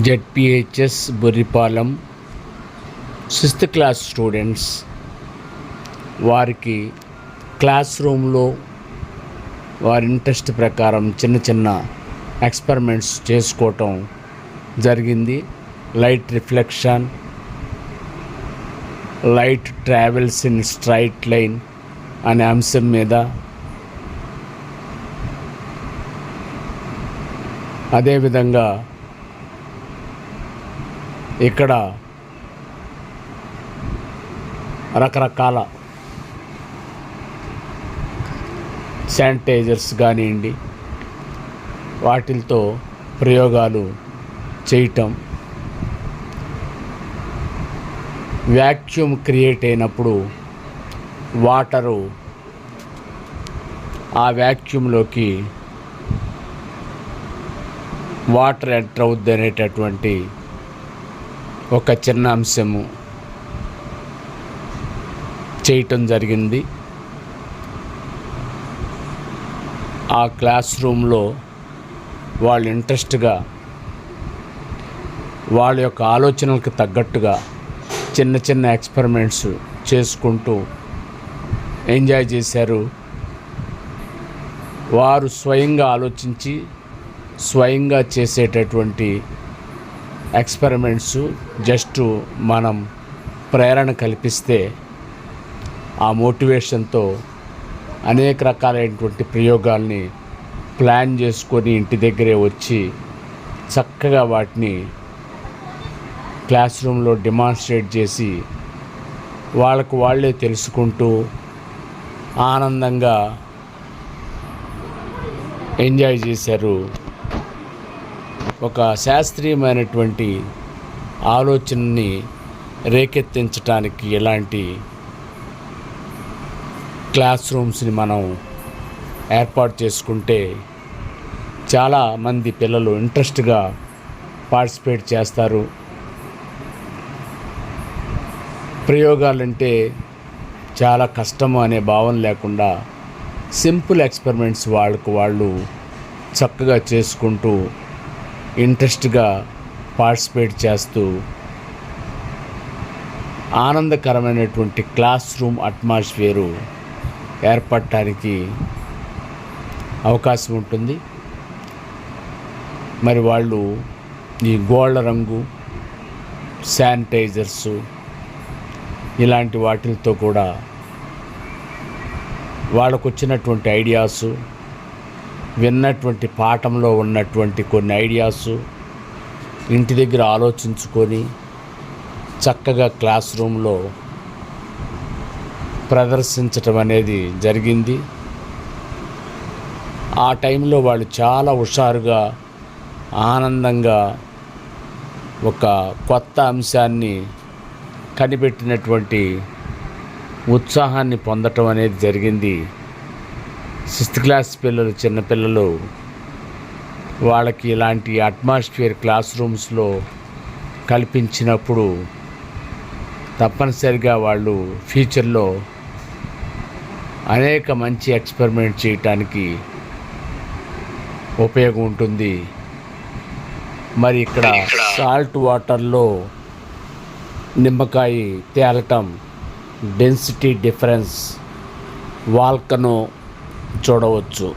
ZPHS Burripalem 6th class students వారికి class రూమ్లో వారి ఇంట్రెస్ట్ ప్రకారం చిన్న చిన్న ఎక్స్పెరిమెంట్స్ చేసుకోవటం జరిగింది. Light reflection, light travels in straight line అనే అంశం మీద, అదేవిధంగా ఇక్కడ రకరకాల శానిటైజర్స్ కానివ్వండి, వాటితో ప్రయోగాలు చేయటం, వ్యాక్యూమ్ క్రియేట్ అయినప్పుడు వాటరు ఆ వ్యాక్యూమ్లోకి వాటర్ ఎంటర్ అవుద్ది అనేటటువంటి ఒక చిన్న అంశము చేయటం జరిగింది. ఆ క్లాస్ రూమ్లో వాళ్ళు ఇంట్రెస్ట్గా వాళ్ళ యొక్క ఆలోచనలకు తగ్గట్టుగా చిన్న చిన్న ఎక్స్పెరిమెంట్స్ చేసుకుంటూ ఎంజాయ్ చేశారు. వారు స్వయంగా ఆలోచించి స్వయంగా చేసేటటువంటి ఎక్స్పెరిమెంట్స్ జస్ట్ మనం ప్రేరణ కల్పిస్తే ఆ మోటివేషన్తో అనేక రకాలైనటువంటి ప్రయోగాల్ని ప్లాన్ చేసుకొని ఇంటి దగ్గరే వచ్చి చక్కగా వాటిని క్లాస్ రూమ్లో డెమాన్స్ట్రేట్ చేసి వాళ్ళకు వాళ్ళే తెలుసుకుంటూ ఆనందంగా ఎంజాయ్ చేశారు. ఒక శాస్త్రీయమైనటువంటి ఆలోచనని రేకెత్తించడానికి ఎలాంటి క్లాస్ రూమ్స్ని మనం ఏర్పాటు చేసుకుంటే చాలామంది పిల్లలు ఇంట్రెస్ట్గా పార్టిసిపేట్ చేస్తారు. ప్రయోగాలంటే చాలా కష్టము అనే భావన లేకుండా సింపుల్ ఎక్స్పెరిమెంట్స్ వాళ్ళకు వాళ్ళు చక్కగా చేసుకుంటూ ఇంట్రెస్ట్గా పార్టిసిపేట్ చేస్తూ ఆనందకరమైనటువంటి క్లాస్ రూమ్ అట్మాస్ఫియరు ఏర్పడటానికి అవకాశం ఉంటుంది. మరి వాళ్ళు ఈ గోల్డ్ రంగు శానిటైజర్సు ఇలాంటి వాటితో కూడా వాళ్ళకు వచ్చినటువంటి ఐడియాసు, విన్నటువంటి పాఠంలో ఉన్నటువంటి కొన్ని ఐడియాసు ఇంటి దగ్గర ఆలోచించుకొని చక్కగా క్లాస్ రూమ్లో ప్రదర్శించటం అనేది జరిగింది. ఆ టైంలో వాళ్ళు చాలా హుషారుగా ఆనందంగా ఒక కొత్త అంశాన్ని కనిపెట్టినటువంటి ఉత్సాహాన్ని పొందటం అనేది జరిగింది. 6th క్లాస్ పిల్లలు, చిన్నపిల్లలు వాళ్ళకి ఇలాంటి అట్మాస్ఫియర్ క్లాస్ రూమ్స్లో కల్పించినప్పుడు తప్పనిసరిగా వాళ్ళు ఫ్యూచర్లో అనేక మంచి ఎక్స్పెరిమెంట్ చేయటానికి ఉపయోగం ఉంటుంది. మరి ఇక్కడ సాల్ట్ వాటర్లో నిమ్మకాయ తేలటం, డెన్సిటీ డిఫరెన్స్ వాల్కనో చూడవచ్చు.